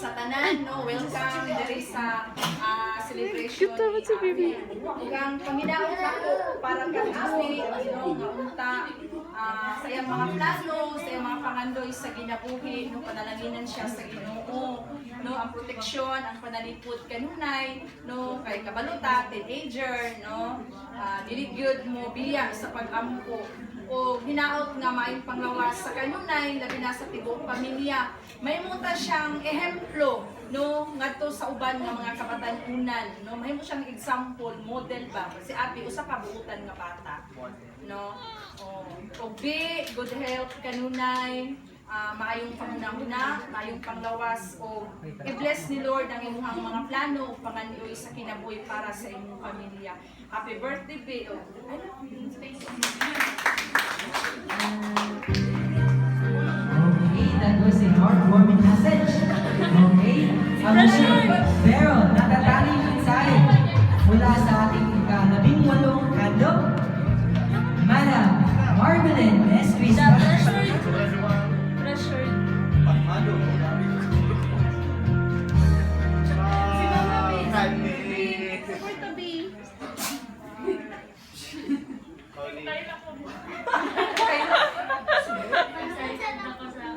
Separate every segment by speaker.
Speaker 1: sa tanan, no? Welcome diri sa celebration ni Ugang panginaot ako para kanami no nga unta sa iyang mga plano, sa iyang mga pangandoy sa ginabuhi, no panalanginan siya sa Ginoo, no ang proteksyon, ang panalipod kanunay, no kay kabaluta, teenager, no dili gyud mo biya sa pag-ampo o hinaot nga maayong panglawas sa kanunay labi na sa tibuok pamilya. May muta siyang ehemplo no ngadto sa uban nga mga kabatanunan, no mahimo siyang example, model ba si Abi usa ka buutan nga bata, no og good health kanunay, maayong pangunahuna, maayong panglawas o i-bless ni Lord ang imuhang mga plano ug panganioy sa kinabuhi para sa imong pamilya. Happy birthday, Be.
Speaker 2: Okay, that was a heartwarming message. Okay, pero natataling mensahe mula sa ating ika-18 kando, Madam Marvelyn Estris.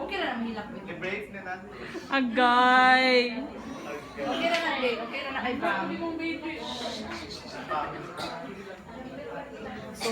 Speaker 1: Okay na naman hilak mo.
Speaker 3: I-break na natin.
Speaker 4: Agay!
Speaker 1: Okay na na, Be. Okay na na kay Bam. So,